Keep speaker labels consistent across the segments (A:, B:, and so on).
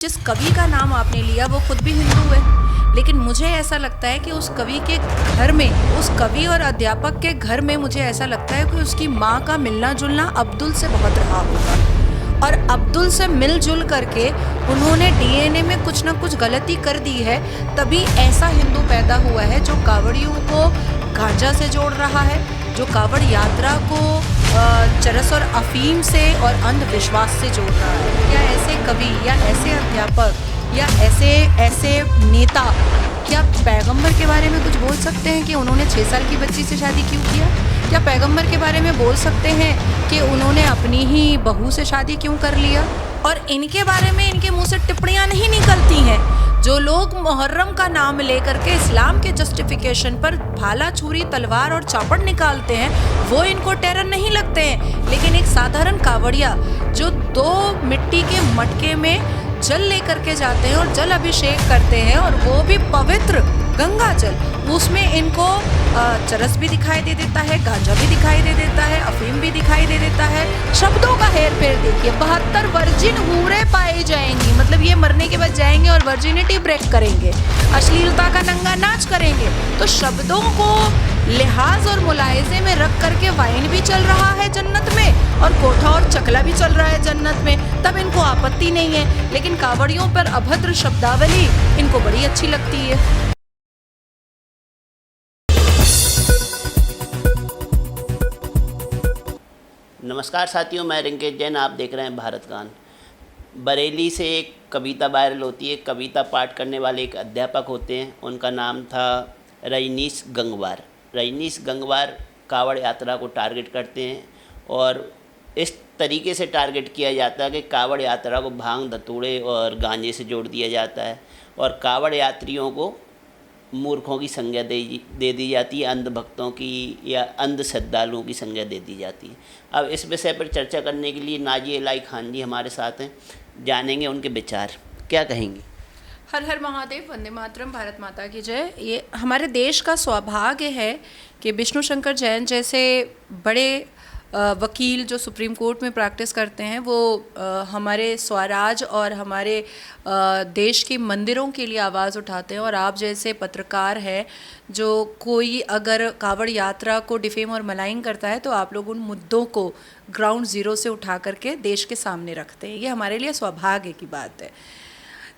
A: जिस कवि का नाम आपने लिया वो खुद भी हिंदू है, लेकिन मुझे ऐसा लगता है कि उस कवि के घर में, उस कवि और अध्यापक के घर में मुझे ऐसा लगता है कि उसकी माँ का मिलना जुलना अब्दुल से बहुत रहा होगा। और अब्दुल से मिलजुल करके उन्होंने डीएनए में कुछ ना कुछ गलती कर दी है, तभी ऐसा हिंदू पैदा हुआ है जो कावड़ियों को गांजा से जोड़ रहा है, जो कावड़ यात्रा को चरस और अफीम से और अंधविश्वास से जोड़ रहा है। या ऐसे कवि या ऐसे अध्यापक या ऐसे नेता क्या पैगंबर के बारे में कुछ बोल सकते हैं कि उन्होंने 6 साल की बच्ची से शादी क्यों किया? क्या पैगंबर के बारे में बोल सकते हैं कि उन्होंने अपनी ही बहू से शादी क्यों कर लिया? और इनके बारे में इनके मुंह से टिप्पणियां नहीं निकलती हैं। जो लोग मुहर्रम का नाम लेकर के इस्लाम के जस्टिफिकेशन पर भाला, छुरी, तलवार और चापड़ निकालते हैं, वो इनको टेरर नहीं लगते हैं। लेकिन एक साधारण कावड़िया जो 2 मिट्टी के मटके में जल लेकर के जाते हैं और जल अभिषेक करते हैं, और वो भी पवित्र गंगा जल, उसमें इनको चरस भी दिखाई दे देता है, गांजा भी दिखाई दे देता है, अफीम भी दिखाई दे देता है। शब्दों का हेर फेर देखिए। 72 वर्जिन हूरें पाई जाएंगी, मतलब ये मरने के बाद जाएंगे और वर्जिनिटी ब्रेक करेंगे, अश्लीलता का नंगा नाच करेंगे। तो शब्दों को लिहाज और मुलायजे में रख करके वाइन भी चल रहा है जन्नत में और कोठा और चकला भी चल रहा है जन्नत में, तब इनको आपत्ति नहीं है। लेकिन कावड़ियों पर अभद्र शब्दावली इनको बड़ी अच्छी लगती है।
B: नमस्कार साथियों, मैं रिंकेश जैन, आप देख रहे हैं भारत गान। बरेली से एक कविता वायरल होती है। कविता पाठ करने वाले एक अध्यापक होते हैं, उनका नाम था रजनीश गंगवार। रजनीश गंगवार कावड़ यात्रा को टारगेट करते हैं और इस तरीके से टारगेट किया जाता है कि कावड़ यात्रा को भांग, धतूरे और गांजे से जोड़ दिया जाता है और कावड़ यात्रियों को मूर्खों की संज्ञा दे दी जाती है, अंध भक्तों की या अंध श्रद्धालुओं की संज्ञा दे दी जाती है। अब इस विषय पर चर्चा करने के लिए नाजी इलाई खान जी हमारे साथ हैं, जानेंगे उनके विचार। क्या कहेंगी?
A: हर हर महादेव, वंदे मातरम, भारत माता की जय। ये हमारे देश का सौभाग्य है कि विष्णु शंकर जैन जैसे बड़े वकील जो सुप्रीम कोर्ट में प्रैक्टिस करते हैं, वो हमारे स्वराज और हमारे देश के मंदिरों के लिए आवाज़ उठाते हैं। और आप जैसे पत्रकार हैं जो कोई अगर कावड़ यात्रा को डिफेम और मलाइन करता है तो आप लोग उन मुद्दों को ग्राउंड ज़ीरो से उठा करके देश के सामने रखते हैं। ये हमारे लिए सौभाग्य की बात है।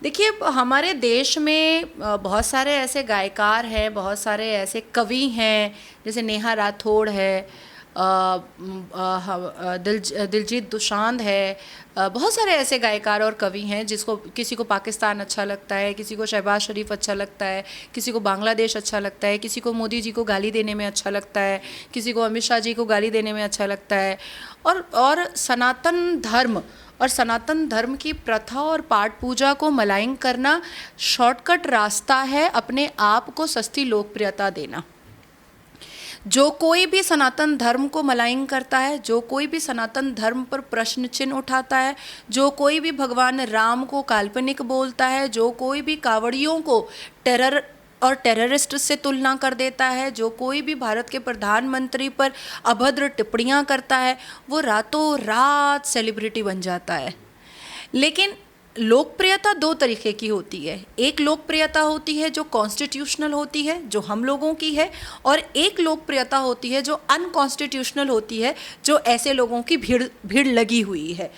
A: देखिए, हमारे देश में बहुत सारे ऐसे गायकार हैं, बहुत सारे ऐसे कवि हैं, जैसे नेहा राठौड़ है, दिलजीत दोसांझ है, बहुत सारे ऐसे गायकार और कवि हैं जिसको किसी को पाकिस्तान अच्छा लगता है, किसी को शहबाज शरीफ अच्छा लगता है, किसी को बांग्लादेश अच्छा लगता है, किसी को मोदी जी को गाली देने में अच्छा लगता है, किसी को अमित शाह जी को गाली देने में अच्छा लगता है। और सनातन धर्म की प्रथा और पाठ पूजा को मलाइन करना शॉर्टकट रास्ता है अपने आप को सस्ती लोकप्रियता देना। जो कोई भी सनातन धर्म को मलाइन करता है, जो कोई भी सनातन धर्म पर प्रश्न चिन्ह उठाता है, जो कोई भी भगवान राम को काल्पनिक बोलता है, जो कोई भी कावड़ियों को टेरर और टेररिस्ट से तुलना कर देता है, जो कोई भी भारत के प्रधानमंत्री पर अभद्र टिप्पणियां करता है, वो रातों रात सेलिब्रिटी बन जाता है। लेकिन लोकप्रियता 2 तरीके की होती है। एक लोकप्रियता होती है जो कॉन्स्टिट्यूशनल होती है, जो हम लोगों की है, और एक लोकप्रियता होती है जो अनकॉन्स्टिट्यूशनल होती है, जो ऐसे लोगों की भीड़ लगी हुई है।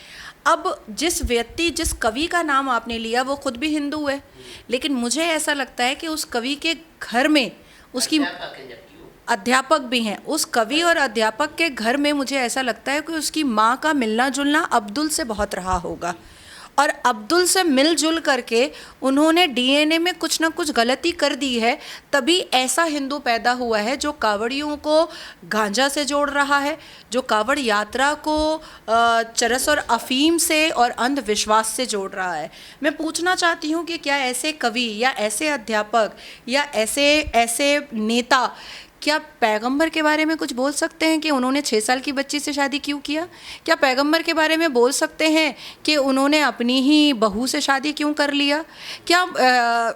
A: अब जिस कवि का नाम आपने लिया वो खुद भी हिंदू है, लेकिन मुझे ऐसा लगता है कि उस कवि के घर में उसकी अध्यापक भी हैं। उस कवि और अध्यापक के घर में मुझे ऐसा लगता है कि उसकी माँ का मिलना जुलना अब्दुल से बहुत रहा होगा, और अब्दुल से मिलजुल करके उन्होंने डीएनए में कुछ ना कुछ गलती कर दी है, तभी ऐसा हिंदू पैदा हुआ है जो कावड़ियों को गांजा से जोड़ रहा है, जो कावड़ यात्रा को चरस और अफीम से और अंधविश्वास से जोड़ रहा है। मैं पूछना चाहती हूँ कि क्या ऐसे कवि या ऐसे अध्यापक या ऐसे नेता क्या पैगंबर के बारे में कुछ बोल सकते हैं कि उन्होंने 6 साल की बच्ची से शादी क्यों किया? क्या पैगंबर के बारे में बोल सकते हैं कि उन्होंने अपनी ही बहू से शादी क्यों कर लिया? क्या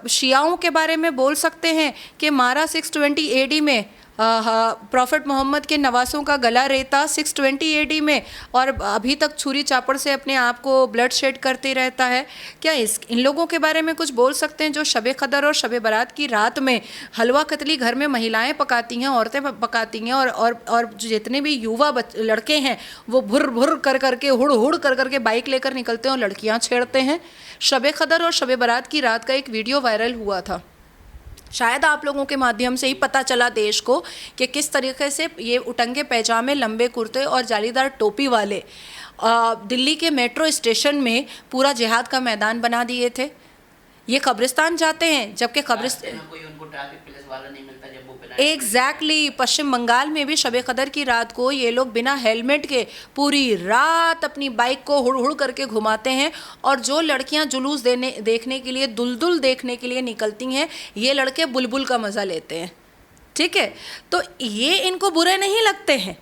A: शियाओं के बारे में बोल सकते हैं कि मारा 620 AD में प्रॉफिट मोहम्मद के नवासों का गला रेता 620 AD में, और अभी तक छुरी चापड़ से अपने आप को ब्लड शेड करते रहता है। क्या इन लोगों के बारे में कुछ बोल सकते हैं जो शब कदर और शब बारात की रात में हलवा कतली घर में महिलाएं पकाती हैं, औरतें पकाती हैं, और जितने भी युवा लड़के हैं वो भुर भुर कर करके हुड़ हुड़ कर करके बाइक लेकर निकलते हैं और लड़कियां छेड़ते हैं। शब कदर और शब बारात की रात का एक वीडियो वायरल हुआ था, शायद आप लोगों के माध्यम से ही पता चला देश को कि किस तरीके से ये उटंगे पैजामे, लंबे कुर्ते और जालीदार टोपी वाले दिल्ली के मेट्रो स्टेशन में पूरा जिहाद का मैदान बना दिए थे। ये कब्रिस्तान जाते हैं, जबकि कब्रिस्तान
B: कोई उनको ट्रैफिक पुलिस वाला नहीं मिलता जब वो
A: एग्जैक्टली पश्चिम बंगाल में भी शब कदर की रात को ये लोग बिना हेलमेट के पूरी रात अपनी बाइक को हुड़ हुड़ करके घुमाते हैं, और जो लड़कियां जुलूस देखने के लिए, दुलदुल देखने के लिए निकलती हैं, ये लड़के बुलबुल का मज़ा लेते हैं। ठीक है, तो ये इनको बुरे नहीं लगते हैं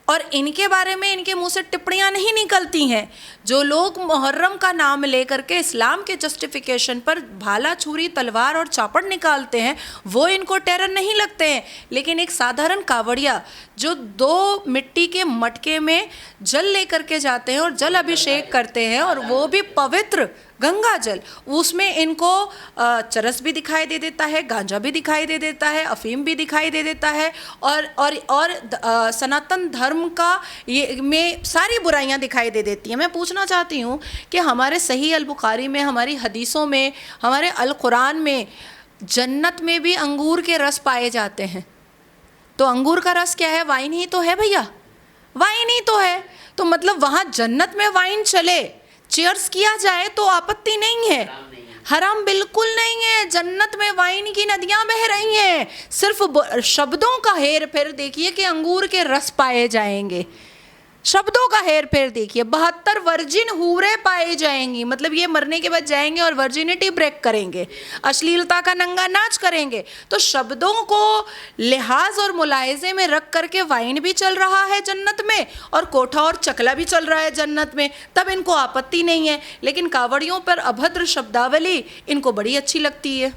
A: और इनके बारे में इनके मुंह से टिप्पणियां नहीं निकलती हैं। जो लोग मुहर्रम का नाम लेकर के इस्लाम के जस्टिफिकेशन पर भाला, छुरी, तलवार और चापड़ निकालते हैं, वो इनको टेरर नहीं लगते हैं। लेकिन एक साधारण कावड़िया जो 2 मिट्टी के मटके में जल लेकर के जाते हैं और जल अभिषेक करते हैं, और वो भी पवित्र गंगा जल, उसमें इनको चरस भी दिखाई दे देता है, गांजा भी दिखाई दे देता है, अफीम भी दिखाई दे देता है, और सनातन धर्म का ये में सारी बुराइयां दिखाई दे देती हैं। मैं पूछना चाहती हूँ कि हमारे सही अल बुखारी में, हमारी हदीसों में, हमारे अल कुरान में जन्नत में भी अंगूर के रस पाए जाते हैं। तो अंगूर का रस क्या है? वाइन ही तो है भैया, वाइन ही तो है। तो मतलब वहाँ जन्नत में वाइन चले, चीयर्स किया जाए तो आपत्ति नहीं है, हराम बिल्कुल नहीं है। जन्नत में वाइन की नदियां बह रही हैं, सिर्फ शब्दों का हेर फेर देखिए कि अंगूर के रस पाए जाएंगे। शब्दों का हेर फेर देखिए, 72 वर्जिन हूरे पाए जाएंगी, मतलब ये मरने के बाद जाएंगे और वर्जिनिटी ब्रेक करेंगे, अश्लीलता का नंगा नाच करेंगे। तो शब्दों को लिहाज और मुलायजे में रख करके वाइन भी चल रहा है जन्नत में, और कोठा और चकला भी चल रहा है जन्नत में, तब इनको आपत्ति नहीं है। लेकिन कावड़ियों पर अभद्र शब्दावली इनको बड़ी अच्छी लगती है।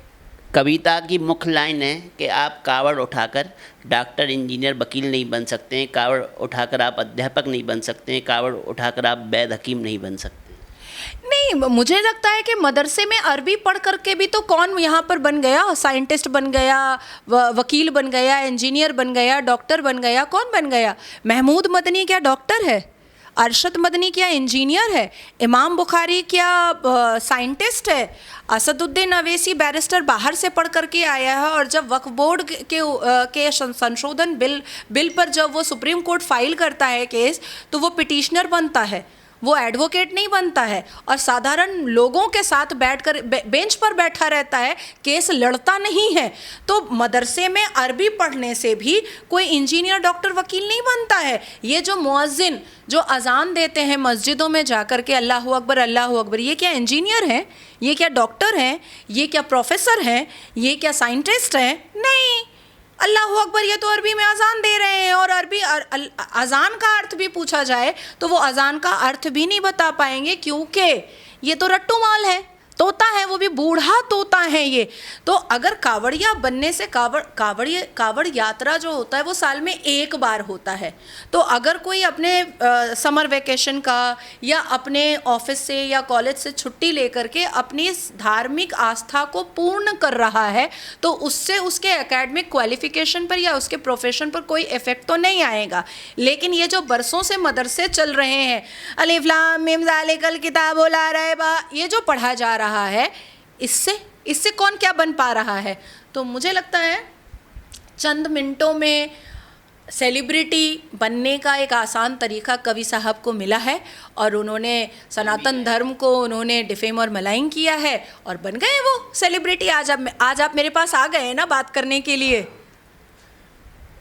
B: कविता की मुख्य लाइन है कि आप कावड़ उठाकर डॉक्टर, इंजीनियर, वकील नहीं बन सकते हैं, कावड़ उठाकर आप अध्यापक नहीं बन सकते हैं, कावड़ उठाकर आप वैद हकीम नहीं बन सकते।
A: नहीं, मुझे लगता है कि मदरसे में अरबी पढ़ करके भी तो कौन यहाँ पर बन गया, साइंटिस्ट बन गया, वकील बन गया, इंजीनियर बन गया, डॉक्टर बन गया, कौन बन गया? महमूद मदनी क्या डॉक्टर है? अरशद मदनी क्या इंजीनियर है? इमाम बुखारी क्या साइंटिस्ट है? असदुद्दीन अवैसी बैरिस्टर बाहर से पढ़ करके आया है, और जब वक्फ बोर्ड के संशोधन बिल पर जब वो सुप्रीम कोर्ट फाइल करता है केस, तो वो पिटिशनर बनता है, वो एडवोकेट नहीं बनता है, और साधारण लोगों के साथ बैठकर बेंच पर बैठा रहता है, केस लड़ता नहीं है। तो मदरसे में अरबी पढ़ने से भी कोई इंजीनियर, डॉक्टर, वकील नहीं बनता है। ये जो मुअज्जिन जो अजान देते हैं मस्जिदों में जाकर के अल्लाहु अकबर अल्लाहु अकबर, ये क्या इंजीनियर हैं? ये क्या डॉक्टर हैं? ये क्या प्रोफेसर हैं? ये क्या साइंटिस्ट हैं? नहीं, अल्लाहु अकबर ये तो अरबी में अजान दे रहे हैं, और अरबी अजान का अर्थ भी पूछा जाए तो वो अजान का अर्थ भी नहीं बता पाएंगे, क्योंकि ये तो रट्टू माल है, तोता है, वो भी बूढ़ा तोता है ये। तो अगर कावड़िया बनने से कावड़ यात्रा जो होता है वो साल में एक बार होता है। तो अगर कोई अपने समर वेकेशन का या अपने ऑफिस से या कॉलेज से छुट्टी लेकर के अपनी धार्मिक आस्था को पूर्ण कर रहा है, तो उससे उसके एकेडमिक क्वालिफिकेशन पर या उसके प्रोफेशन पर कोई इफेक्ट तो नहीं आएगा। लेकिन ये जो बरसों से मदरसे चल रहे हैं, अलिफ लाम मीम ज़ालिकल किताबु ला रैबा, ये जो पढ़ा जा रहा है, इससे कौन क्या बन पा रहा है? तो मुझे लगता है चंद मिनटों में सेलिब्रिटी बनने का एक आसान तरीका कवि साहब को मिला है, और उन्होंने सनातन धर्म को उन्होंने डिफेम और मलाइन किया है और बन गए वो सेलिब्रिटी। आज आप मेरे पास आ गए ना बात करने के लिए।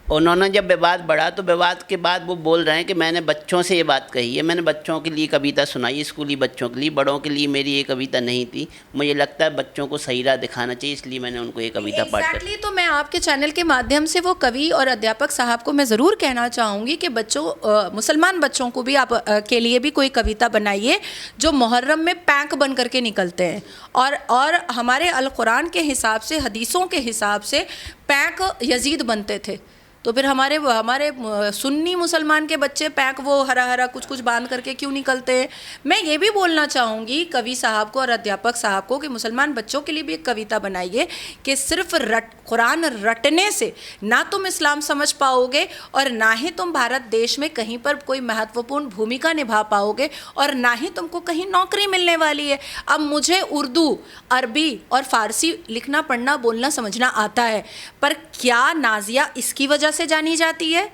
B: उन्होंने जब विवाद बढ़ा तो विवाद के बाद वो बोल रहे हैं कि मैंने बच्चों से ये बात कही है, मैंने बच्चों के लिए कविता सुनाई, स्कूली बच्चों के लिए, बड़ों के लिए मेरी ये कविता नहीं थी। मुझे लगता है बच्चों को सही राह दिखाना चाहिए, इसलिए मैंने उनको ये कविता पाठ कर।
A: तो मैं आपके चैनल के माध्यम से वो कवि और अध्यापक साहब को मैं ज़रूर कहना चाहूँगी कि मुसलमान बच्चों को भी आप के लिए भी कोई कविता बनाइए जो मुहर्रम में पैंक बन करके निकलते हैं, और हमारे अल कुरान के हिसाब से, हदीसों के हिसाब से पैंक यजीद बनते थे। तो फिर हमारे हमारे सुन्नी मुसलमान के बच्चे पैक वो हरा हरा कुछ कुछ बांध करके क्यों निकलते हैं। मैं ये भी बोलना चाहूँगी कवि साहब को और अध्यापक साहब को कि मुसलमान बच्चों के लिए भी एक कविता बनाइए कि सिर्फ कुरान रटने से ना तुम इस्लाम समझ पाओगे और ना ही तुम भारत देश में कहीं पर कोई महत्वपूर्ण भूमिका निभा पाओगे और ना ही तुमको कहीं नौकरी मिलने वाली है। अब मुझे उर्दू, अरबी और फारसी लिखना पढ़ना बोलना समझना आता है, पर क्या नाजिया इसकी वजह से जानी जाती है?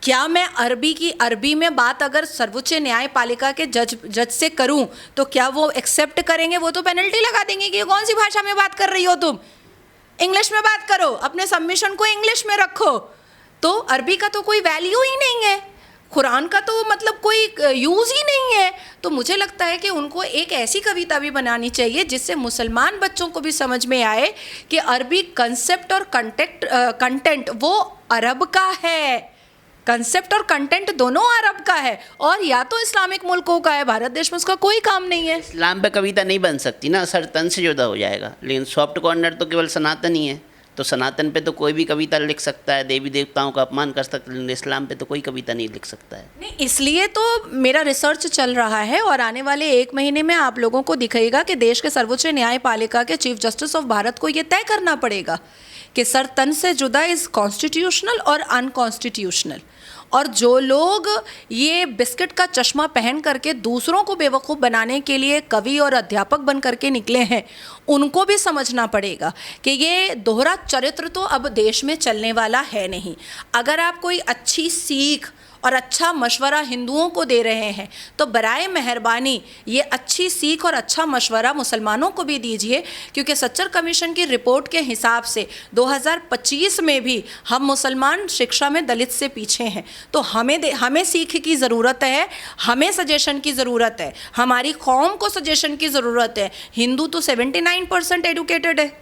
A: क्या मैं अरबी में बात अगर सर्वोच्च न्यायपालिका के जज से करूं तो क्या वो एक्सेप्ट करेंगे? वो तो पेनल्टी लगा देंगे कि ये कौन सी भाषा में बात कर रही हो तुम, इंग्लिश में बात करो, अपने सबमिशन को इंग्लिश में रखो। तो अरबी का तो कोई वैल्यू ही नहीं है, कुरान का तो मतलब कोई यूज़ ही नहीं है। तो मुझे लगता है कि उनको एक ऐसी कविता भी बनानी चाहिए जिससे मुसलमान बच्चों को भी समझ में आए कि अरबी कंसेप्ट और कंटेंट वो अरब का है, कंसेप्ट और कंटेंट दोनों अरब का है और या तो इस्लामिक मुल्कों का है, भारत देश में उसका कोई काम नहीं है।
B: इस्लाम पे कविता नहीं बन सकती ना, असर तन से जुदा हो जाएगा। लेकिन सॉफ्ट कॉर्नर तो केवल सनातन ही है, तो सनातन पे तो कोई भी कविता लिख सकता है, देवी देवताओं का अपमान कर सकता है, लेकिन इस्लाम पे तो कोई कविता नहीं लिख सकता है।
A: नहीं, इसलिए तो मेरा रिसर्च चल रहा है और आने वाले 1 महीने में आप लोगों को दिखेगा कि देश के सर्वोच्च न्यायपालिका के चीफ जस्टिस ऑफ भारत को ये तय करना पड़ेगा कि सर तन से जुदा इज़ कॉन्स्टिट्यूशनल और अनकॉन्स्टिट्यूशनल। और जो लोग ये बिस्किट का चश्मा पहन करके दूसरों को बेवकूफ़ बनाने के लिए कवि और अध्यापक बन करके निकले हैं, उनको भी समझना पड़ेगा कि ये दोहरा चरित्र तो अब देश में चलने वाला है नहीं। अगर आप कोई अच्छी सीख और अच्छा मशवरा हिंदुओं को दे रहे हैं तो बराए मेहरबानी ये अच्छी सीख और अच्छा मशवरा मुसलमानों को भी दीजिए, क्योंकि सच्चर कमीशन की रिपोर्ट के हिसाब से 2025 में भी हम मुसलमान शिक्षा में दलित से पीछे हैं। तो हमें सीख की ज़रूरत है, हमें सजेशन की ज़रूरत है, हमारी कौम को सजेशन की ज़रूरत है। हिंदू तो 79% एडुकेटेड है,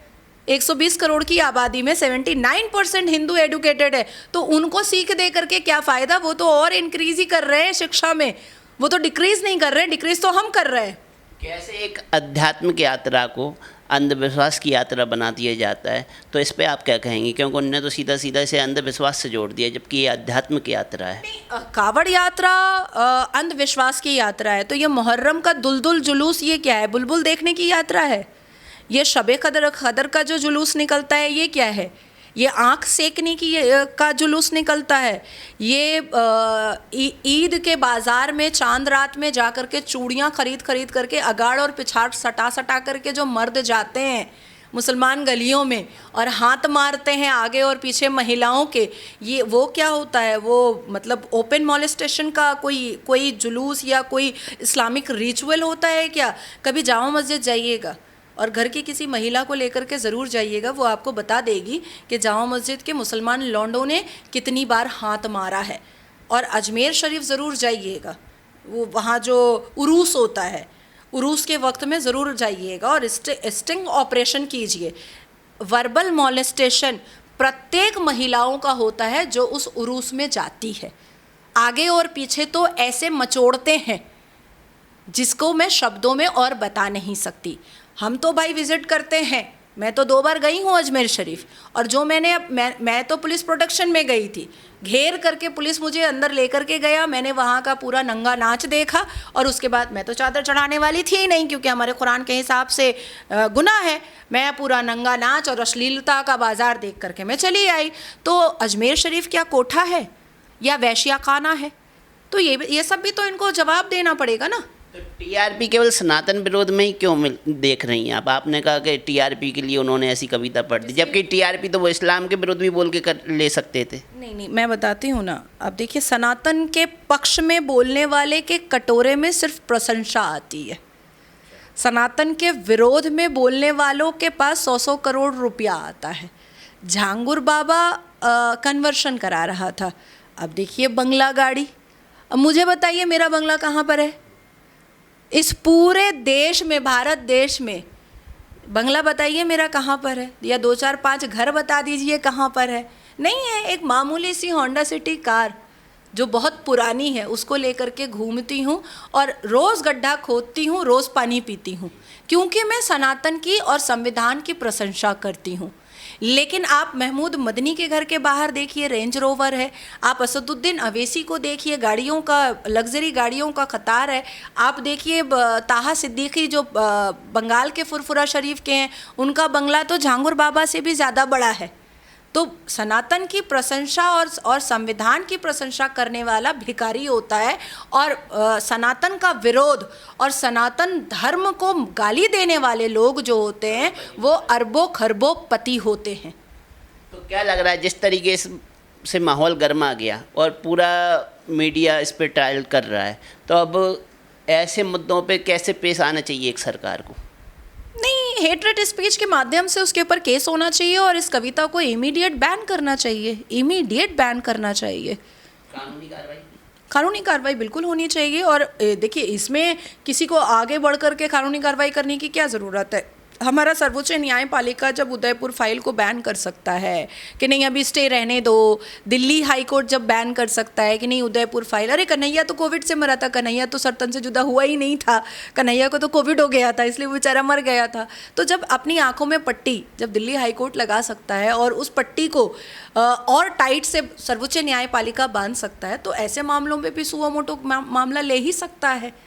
A: 120 करोड़ की आबादी में 79% हिंदू एडुकेटेड है, तो उनको सीख दे करके क्या फ़ायदा? वो तो और इंक्रीज़ ही कर रहे हैं शिक्षा में, वो तो डिक्रीज़ नहीं कर रहे, डिक्रीज़ तो हम कर रहे हैं।
B: कैसे एक आध्यात्मिक यात्रा को अंधविश्वास की यात्रा बना दिया जाता है, तो इस पे आप क्या कहेंगी? क्योंकि उन्होंने तो सीधा सीधा इसे अंधविश्वास से जोड़ दिया, जबकि ये आध्यात्मिक यात्रा है।
A: कावड़ यात्रा अंधविश्वास की यात्रा है, तो ये मुहर्रम का दुलदुल जुलूस ये क्या है? बुलबुल देखने की यात्रा है। ये शबे कदर का जो जुलूस निकलता है ये क्या है? ये आँख सेकने की का जुलूस निकलता है। ये ईद के बाज़ार में चांद रात में जा कर के चूड़ियाँ खरीद करके अगाड़ और पिछाड़ सटा करके जो मर्द जाते हैं मुसलमान गलियों में और हाथ मारते हैं आगे और पीछे महिलाओं के, ये वो क्या होता है? वो मतलब ओपन मॉलेस्टेशन का कोई जुलूस या कोई इस्लामिक रिचुअल होता है क्या? कभी जामा मस्जिद जाइएगा और घर की किसी महिला को लेकर के ज़रूर जाइएगा, वो आपको बता देगी कि जामा मस्जिद के मुसलमान लौंडों ने कितनी बार हाथ मारा है। और अजमेर शरीफ ज़रूर जाइएगा, वो वहाँ जो उरूस होता है, उरूस के वक्त में ज़रूर जाइएगा और स्टिंग ऑपरेशन कीजिए। वर्बल मॉलेस्टेशन प्रत्येक महिलाओं का होता है जो उस उरूस में जाती है। आगे और पीछे तो ऐसे मचोड़ते हैं जिसको मैं शब्दों में और बता नहीं सकती। हम तो भाई विज़िट करते हैं, मैं तो 2 बार गई हूँ अजमेर शरीफ, और जो मैं तो पुलिस प्रोटेक्शन में गई थी, घेर करके पुलिस मुझे अंदर लेकर के गया, मैंने वहाँ का पूरा नंगा नाच देखा और उसके बाद मैं तो चादर चढ़ाने वाली थी ही नहीं क्योंकि हमारे कुरान के हिसाब से गुनाह है। मैं पूरा नंगा नाच और अश्लीलता का बाज़ार देख करके मैं चली आई। तो अजमेर शरीफ क्या कोठा है या वैश्याखाना है? तो ये सब भी तो इनको जवाब देना पड़ेगा ना।
B: तो टीआरपी केवल सनातन विरोध में ही क्यों देख रही हैं आप? आपने कहा कि टीआरपी के लिए उन्होंने ऐसी कविता पढ़ दी, जबकि टीआरपी तो वो इस्लाम के विरोध भी बोल के ले सकते थे।
A: नहीं, मैं बताती हूँ ना। अब देखिए, सनातन के पक्ष में बोलने वाले के कटोरे में सिर्फ प्रशंसा आती है, सनातन के विरोध में बोलने वालों के पास 100 करोड़ रुपया आता है। झांगुर बाबा कन्वर्शन करा रहा था, अब देखिए बंगला गाड़ी। अब मुझे बताइए मेरा बंगला कहाँ पर है? इस पूरे देश में, भारत देश में बंगला बताइए मेरा कहाँ पर है? या 2-4-5 घर बता दीजिए कहाँ पर है? नहीं है। एक मामूली सी होंडा सिटी कार जो बहुत पुरानी है उसको लेकर के घूमती हूँ और रोज़ गड्ढा खोदती हूँ, रोज़ पानी पीती हूँ, क्योंकि मैं सनातन की और संविधान की प्रशंसा करती हूँ। लेकिन आप महमूद मदनी के घर के बाहर देखिए रेंज रोवर है, आप असदुद्दीन अवैसी को देखिए, गाड़ियों का, लग्जरी गाड़ियों का कतार है। आप देखिए ताहा सिद्दीकी जो बंगाल के फुरफुरा शरीफ के हैं, उनका बंगला तो झांगुर बाबा से भी ज़्यादा बड़ा है। तो सनातन की प्रशंसा और संविधान की प्रशंसा करने वाला भिखारी होता है, और सनातन का विरोध और सनातन धर्म को गाली देने वाले लोग जो होते हैं वो अरबों खरबों पति होते हैं।
B: तो क्या लग रहा है, जिस तरीके से माहौल गर्मा गया और पूरा मीडिया इस पर ट्रायल कर रहा है, तो अब ऐसे मुद्दों पे कैसे पेश आना चाहिए एक सरकार को?
A: नहीं, हेटरेट स्पीच के माध्यम से उसके ऊपर केस होना चाहिए और इस कविता को इमीडिएट बैन करना चाहिए, इमीडिएट बैन करना चाहिए। कानूनी कार्रवाई बिल्कुल होनी चाहिए। और देखिए, इसमें किसी को आगे बढ़ कर के कानूनी कार्रवाई करने की क्या ज़रूरत है? हमारा सर्वोच्च न्यायपालिका जब उदयपुर फाइल को बैन कर सकता है कि नहीं अभी स्टे रहने दो, दिल्ली हाई कोर्ट जब बैन कर सकता है कि नहीं उदयपुर फाइल, अरे कन्हैया तो कोविड से मरा था, कन्हैया तो सरतन से जुदा हुआ ही नहीं था, कन्हैया को तो कोविड हो गया था इसलिए वो बेचारा मर गया था। तो जब अपनी आंखों में पट्टी जब दिल्ली हाई कोर्ट लगा सकता है और उस पट्टी को और टाइट से सर्वोच्च न्यायपालिका बांध सकता है, तो ऐसे मामलों में भी सुओ मोटो मामला ले ही सकता है।